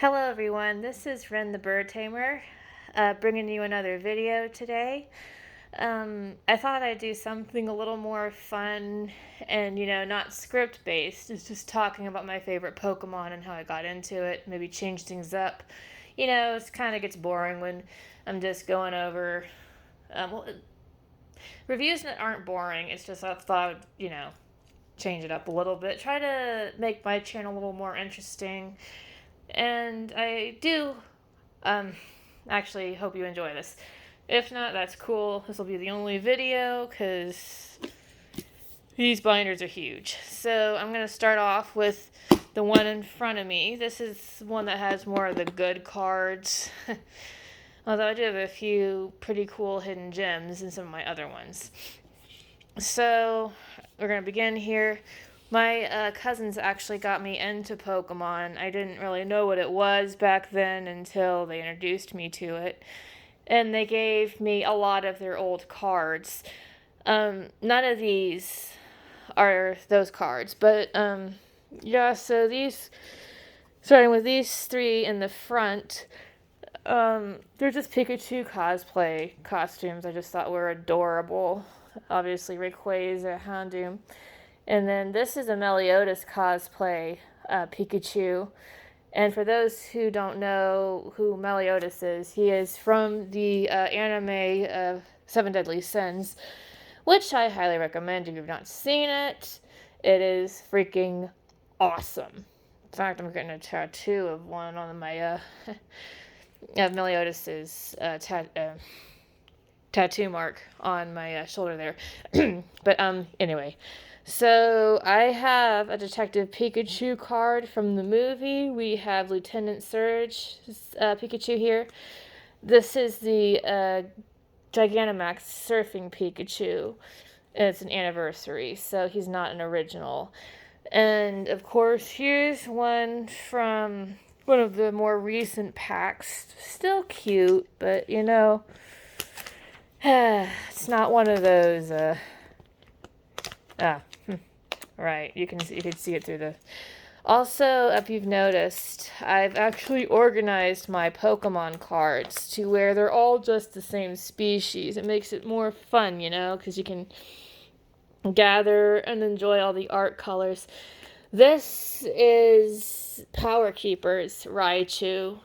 Hello everyone, this is Ren the Bird Tamer, bringing you another video today. I thought I'd do something a little more fun and, not script based. It's just talking about my favorite Pokemon and how I got into it, maybe change things up. It kind of gets boring when I'm just going over, well, reviews that aren't boring. It's just I thought I would, change it up a little bit, try to make my channel a little more interesting. And I do actually hope you enjoy this. If not, that's cool. This will be the only video because these binders are huge. So I'm going to start off with the one in front of me. This is one that has more of the good cards. Although I do have a few pretty cool hidden gems in some of my other ones. So we're going to begin here. My cousins actually got me into Pokemon. I didn't really know what it was back then until they introduced me to it. And they gave me a lot of their old cards. None of these are those cards, but so starting with these three in the front, they're just Pikachu cosplay costumes I just thought were adorable. Obviously, Rayquaza, Houndoom. And then this is a Meliodas cosplay Pikachu. And for those who don't know who Meliodas is, he is from the anime Seven Deadly Sins, which I highly recommend if you've not seen it. It is freaking awesome. In fact, I'm getting a tattoo of one on my of Meliodas's tattoo mark on my shoulder there. But anyway. So I have a Detective Pikachu card from the movie. We have Lieutenant Surge Pikachu here. This is the Gigantamax Surfing Pikachu. It's an anniversary, so he's not an original. And of course, here's one from one of the more recent packs. Still cute, but it's not one of those. Right, you can see it through the. Also, if you've noticed, I've actually organized my Pokemon cards to where they're all just the same species. It makes it more fun, because you can gather and enjoy all the art colors. This is Power Keepers Raichu.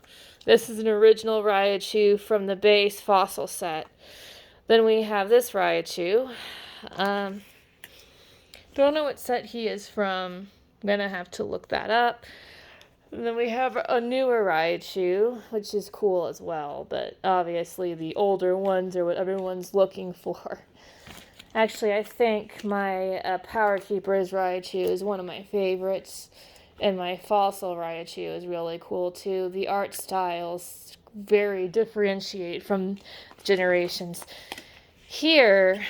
This is an original Raichu from the base fossil set. Then we have this Raichu. Don't know what set he is from. I'm gonna have to look that up. And then we have a newer Raichu, which is cool as well, but obviously the older ones are what everyone's looking for. Actually, I think my Power Keepers Raichu is one of my favorites, and my Fossil Raichu is really cool too. The art styles very differentiate from generations. Here,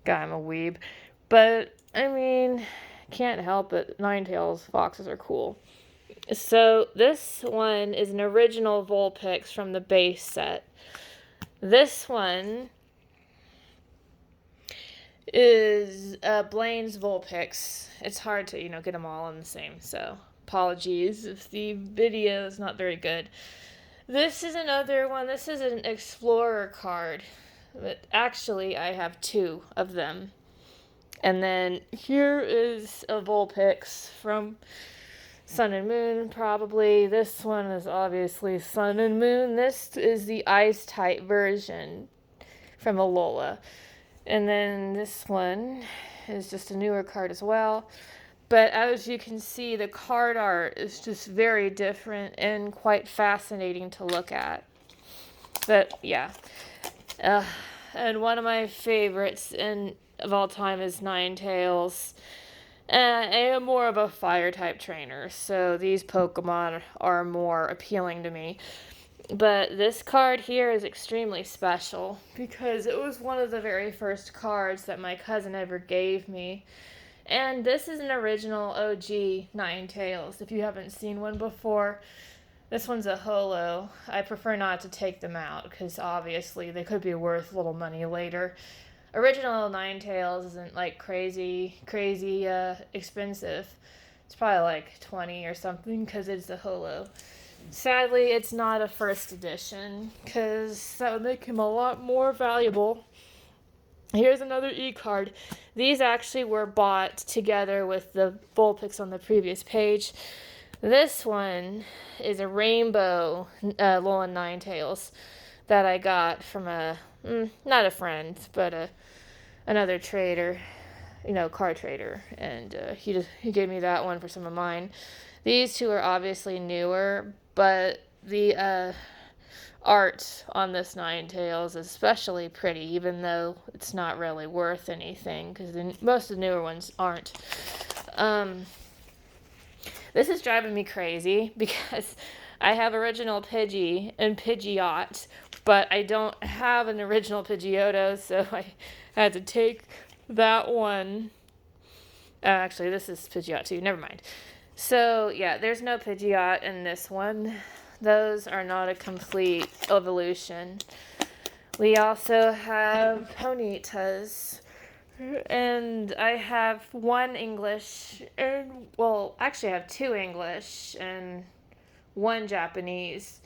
God, I'm a weeb. But, can't help it. Ninetales foxes are cool. So, this one is an original Vulpix from the base set. This one is Blaine's Vulpix. It's hard to, get them all in the same, so apologies if the video is not very good. This is another one. This is an Explorer card. But actually, I have two of them. And then here is a Vulpix from Sun and Moon, probably. This one is obviously Sun and Moon. This is the Ice-type version from Alola. And then this one is just a newer card as well. But as you can see, the card art is just very different and quite fascinating to look at. But, yeah. And one of my favorites of all time is Ninetales. I am more of a fire-type trainer, so these Pokemon are more appealing to me. But this card here is extremely special because it was one of the very first cards that my cousin ever gave me. And this is an original OG Ninetales. If you haven't seen one before, this one's a holo. I prefer not to take them out because obviously they could be worth a little money later. Original Ninetales isn't like crazy expensive. It's probably like 20 or something because it's a holo. Sadly, it's not a first edition because that would make him a lot more valuable. Here's another E-card. These actually were bought together with the Vulpix on the previous page. This one is a rainbow Alolan Ninetales that I got from not a friend, but another trader, card trader, and he gave me that one for some of mine. These two are obviously newer, but the art on this Ninetales is especially pretty, even though it's not really worth anything, because most of the newer ones aren't. This is driving me crazy, because I have original Pidgey and Pidgeot, but I don't have an original Pidgeotto, so I had to take that one. Actually, this is Pidgeot too, never mind. So, yeah, there's no Pidgeot in this one. Those are not a complete evolution. We also have Ponytas. And I have one English, actually I have two English and one Japanese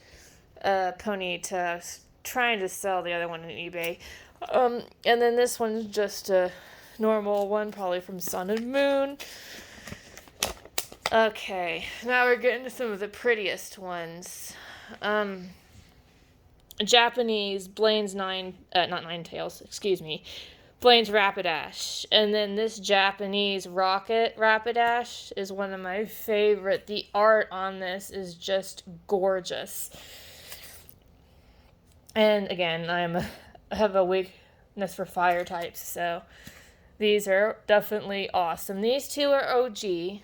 Ponyta. Trying to sell the other one on eBay. And then this one's just a normal one, probably from Sun and Moon. Okay, now we're getting to some of the prettiest ones. Japanese Blaine's Blaine's Rapidash. And then this Japanese Rocket Rapidash is one of my favorite. The art on this is just gorgeous. And again, I have a weakness for fire types, so these are definitely awesome. These two are OG.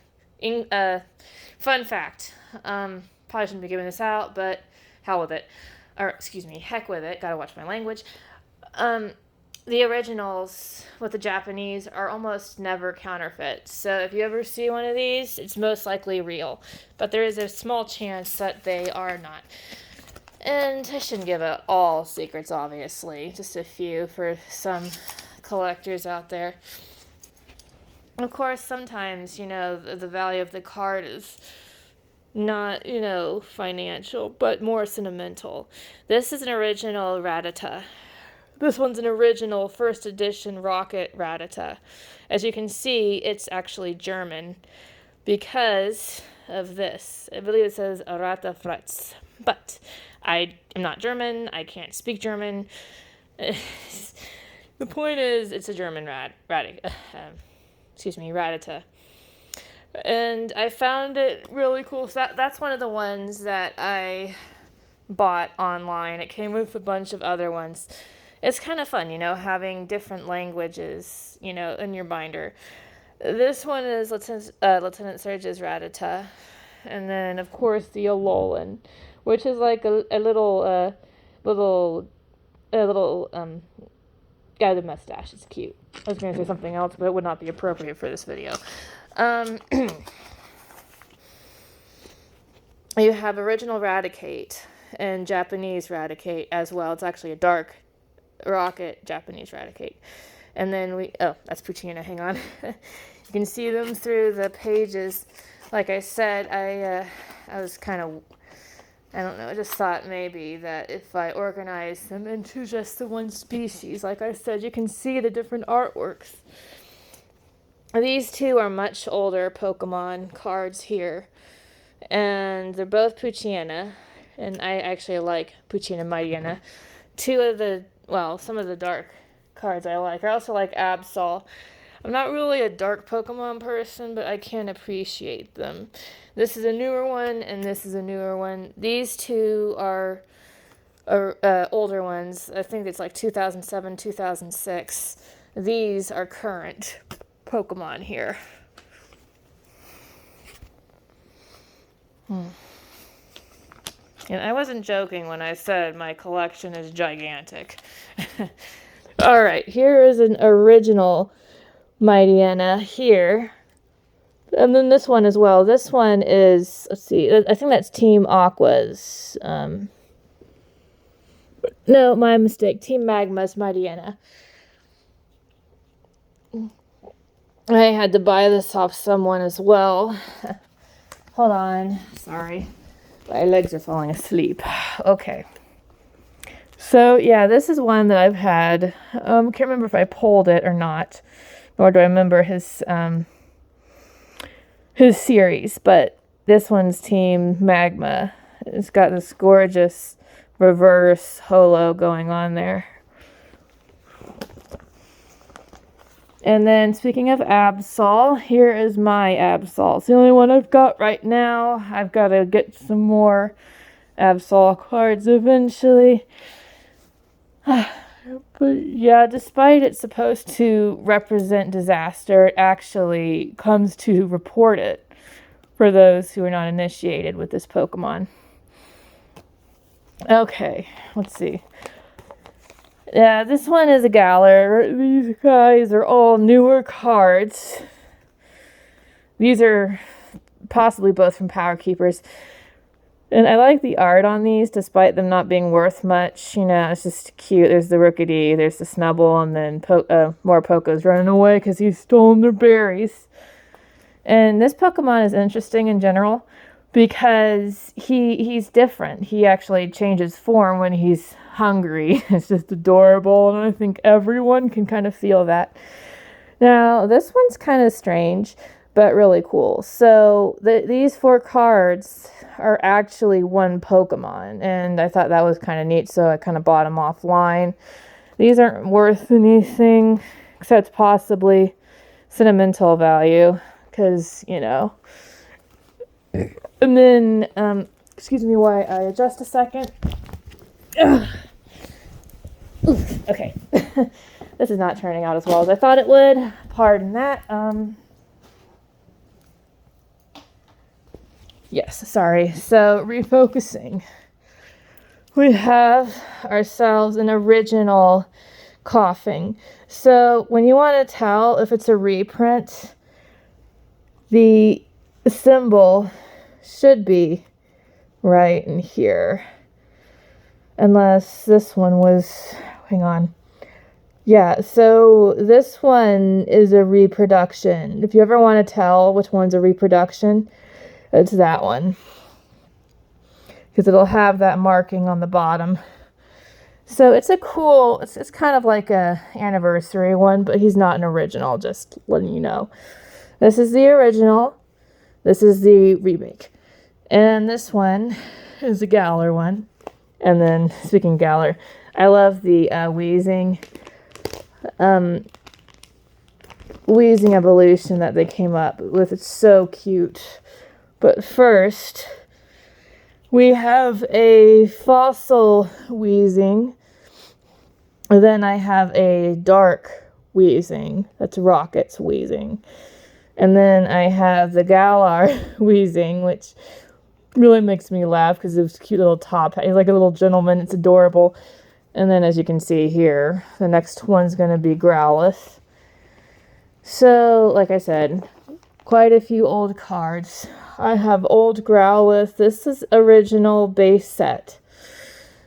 Fun fact. Probably shouldn't be giving this out, but hell with it. Heck with it. Gotta watch my language. The originals with the Japanese are almost never counterfeit. So if you ever see one of these, it's most likely real. But there is a small chance that they are not. And I shouldn't give out all secrets, obviously. Just a few for some collectors out there. Of course, sometimes, the value of the card is not, financial, but more sentimental. This is an original Rattata. This one's an original first edition Rocket Rattata. As you can see, it's actually German because of this. I believe it says Rata Fratz. But I am not German. I can't speak German. The point is, it's a German Rattata. And I found it really cool. So that's one of the ones that I bought online. It came with a bunch of other ones. It's kind of fun, having different languages, in your binder. This one is Lieutenant Surge's Rattata. And then, of course, the Alolan, which is like a little guy with a mustache. It's cute. I was going to say something else, but it would not be appropriate for this video. You have original Raticate and Japanese Raticate as well. It's actually a dark Rocket Japanese Raticate. And then that's Poochyena, hang on. You can see them through the pages. Like I said, I was kind of, I don't know, I just thought maybe that if I organized them into just the one species, like I said, you can see the different artworks. These two are much older Pokemon cards here, and they're both Poochyena, and I actually like Poochyena Mightyena. Some of the dark cards I like. I also like Absol. I'm not really a dark Pokemon person, but I can appreciate them. This is a newer one, and this is a newer one. These two are older ones. I think it's like 2007, 2006. These are current Pokemon here. And I wasn't joking when I said my collection is gigantic. Alright, here is an original Mightyena here. And then this one as well. This one is, let's see, I think that's Team Aqua's. No, my mistake. Team Magma's Mightyena. I had to buy this off someone as well. Hold on. Sorry. My legs are falling asleep. Okay. So, yeah, this is one that I've had. Can't remember if I pulled it or not, nor do I remember his series, but this one's Team Magma. It's got this gorgeous reverse holo going on there. And then speaking of Absol, here is my Absol. It's the only one I've got right now. I've got to get some more Absol cards eventually. But yeah, despite it's supposed to represent disaster, it actually comes to report it for those who are not initiated with this Pokemon. Okay, let's see. Yeah, this one is a Galar. These guys are all newer cards. These are possibly both from Power Keepers. And I like the art on these, despite them not being worth much. You know, it's just cute. There's the Rookidee, there's the Snubbull, and then more Pokos running away because he's stolen their berries. And this Pokemon is interesting in general because he's different. He actually changes form when he's hungry. It's just adorable, and I think everyone can kind of feel that. Now, this one's kind of strange, but really cool. So these 4 cards are actually one Pokemon, and I thought that was kind of neat, so I kind of bought them offline. These aren't worth anything except possibly sentimental value, because, you know. And then, excuse me while I adjust a second. Okay. This is not turning out as well as I thought it would. Pardon that. Yes, sorry. So, refocusing. We have ourselves an original Coughing. So, when you want to tell if it's a reprint, the symbol should be right in here. Unless this one was... Hang on. Yeah, so this one is a reproduction. If you ever want to tell which one's a reproduction, it's that one. Because it'll have that marking on the bottom. So it's a cool... It's kind of like a anniversary one, but he's not an original, just letting you know. This is the original. This is the remake. And this one is the Galar one. And then, speaking of Galar, I love the Weezing evolution that they came up with. It's so cute. But first, we have a fossil Weezing. Then I have a dark Weezing. That's Rocket's Weezing. And then I have the Galar Weezing, which really makes me laugh because of his cute little top hat. He's like a little gentleman. It's adorable. And then, as you can see here, the next one's going to be Growlithe. So, like I said, quite a few old cards. I have old Growlithe. This is original base set.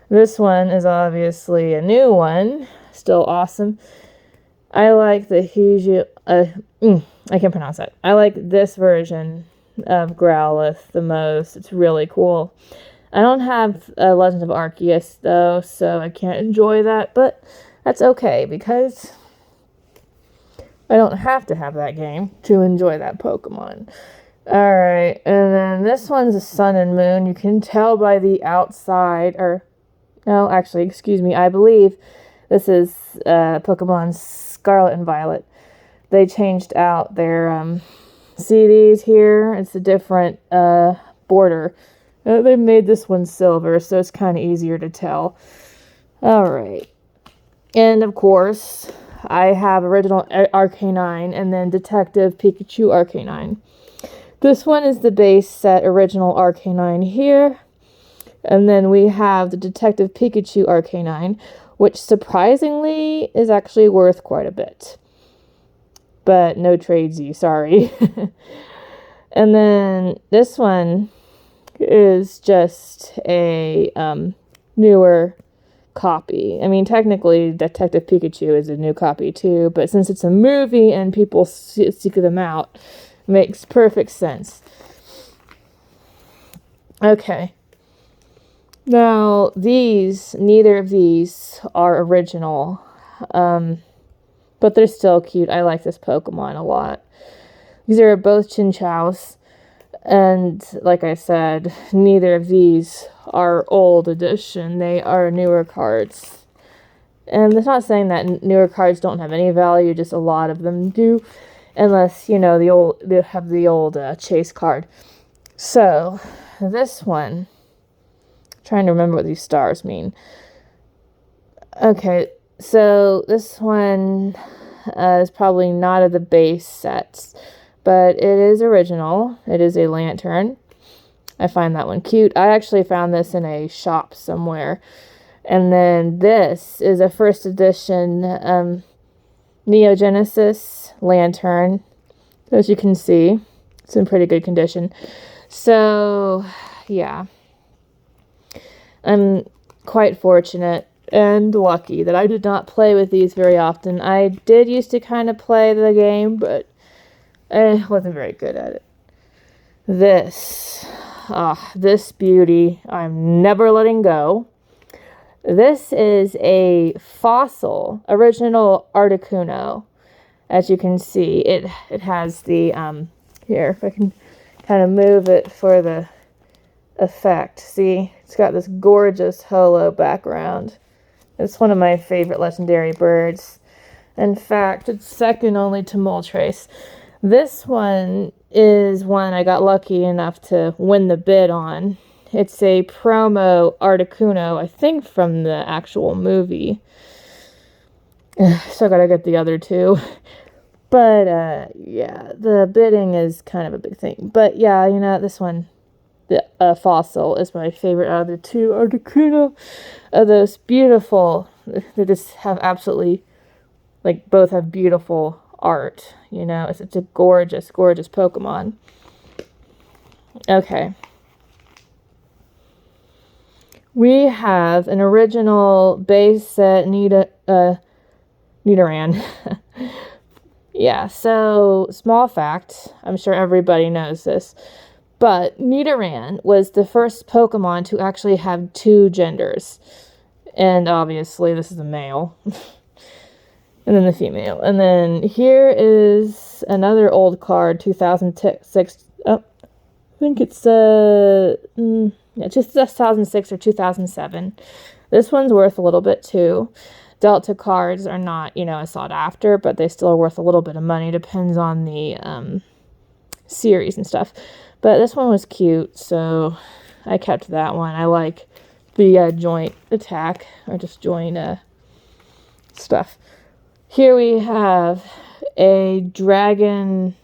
This one is obviously a new one. Still awesome. I like the I can't pronounce that. I like this version of Growlithe the most. It's really cool. I don't have Legend of Arceus, though, so I can't enjoy that, but that's okay, because I don't have to have that game to enjoy that Pokemon. Alright, and then this one's a Sun and Moon. You can tell by the outside, no, actually, excuse me, I believe this is Pokemon Scarlet and Violet. They changed out their, see these here? It's a different border. They made this one silver, so it's kind of easier to tell. Alright. And, of course, I have original Arcanine and then Detective Pikachu Arcanine. This one is the base set original Arcanine here. And then we have the Detective Pikachu Arcanine, which surprisingly is actually worth quite a bit. But no tradesy, sorry. And then this one is just a newer copy. I mean, technically, Detective Pikachu is a new copy too, but since it's a movie and people seek them out, makes perfect sense. Okay. Now, neither of these are original, but they're still cute. I like this Pokemon a lot. These are both Chinchous, and like I said, neither of these are old edition. They are newer cards. And it's not saying that newer cards don't have any value, just a lot of them do, unless, you know, they have the old chase card. So, this one, trying to remember what these stars mean. Okay, so this one is probably not of the base sets, but it is original. It is a lantern. I find that one cute. I actually found this in a shop somewhere. And then this is a first edition Neo Genesis lantern. As you can see, it's in pretty good condition. So, yeah. I'm quite fortunate and lucky that I did not play with these very often. I did used to kind of play the game, but I wasn't very good at it. This beauty, I'm never letting go. This is a fossil, original Articuno. As you can see, it has the, here, if I can kind of move it for the effect. See, it's got this gorgeous holo background. It's one of my favorite legendary birds. In fact, it's second only to Moltres. This one is one I got lucky enough to win the bid on. It's a promo Articuno, I think from the actual movie. Still gotta get the other two. But, yeah, the bidding is kind of a big thing. But, yeah, you know, this one, the fossil, is my favorite out of the two Articuno. Those beautiful, they just have absolutely, like, both have beautiful art, you know. It's a gorgeous, gorgeous Pokemon. Okay. We have an original base set Nidoran. Yeah, so small fact, I'm sure everybody knows this, but Nidoran was the first Pokemon to actually have two genders. And obviously this is a male. And then the female. And then here is another old card, 2006. Oh, I think it's just 2006 or 2007. This one's worth a little bit too. Delta cards are not, you know, as sought after, but they still are worth a little bit of money. Depends on the series and stuff. But this one was cute, so I kept that one. I like the joint attack, or just joint stuff. Here we have a Dragon.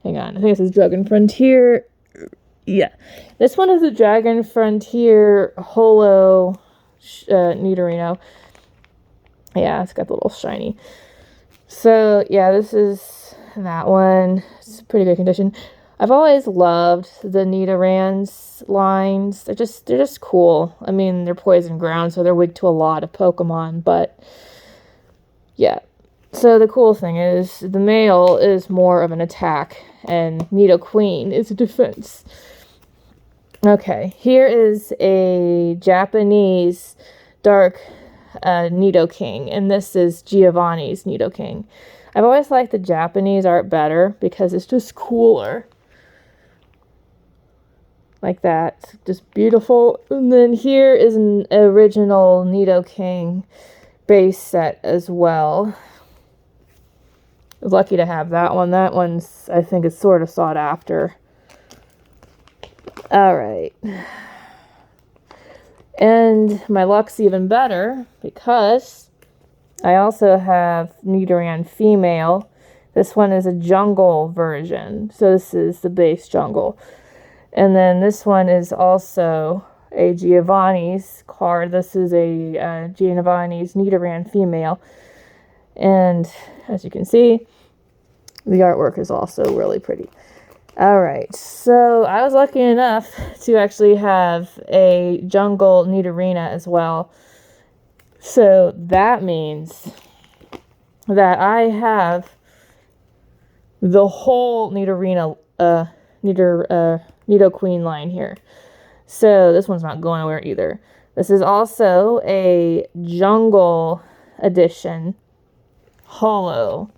Hang on, I think this is Dragon Frontier. Yeah, this one is a Dragon Frontier Holo Nidorino. Yeah, it's got the little shiny. So, yeah, this is that one. It's pretty good condition. I've always loved the Nidorans lines. They're just cool. I mean, they're poison ground, so they're weak to a lot of Pokemon, but yeah. So the cool thing is the male is more of an attack and Nidoqueen is a defense. Okay, here is a Japanese dark Nidoking, and this is Giovanni's Nidoking. I've always liked the Japanese art better because it's just cooler. Like that. Just beautiful. And then here is an original Nidoking base set as well. I was lucky to have that one. That one's, I think, is sort of sought after. Alright. And my luck's even better because I also have Nidoran female. This one is a jungle version. So this is the base jungle. And then this one is also a Giovanni's card. This is a Giovanni's Nidoran female. And as you can see, the artwork is also really pretty. Alright, so I was lucky enough to actually have a jungle Nidorina as well. So that means that I have the whole Nidorina, Nidoqueen line here. So this one's not going anywhere either. This is also a Jungle Edition Holo.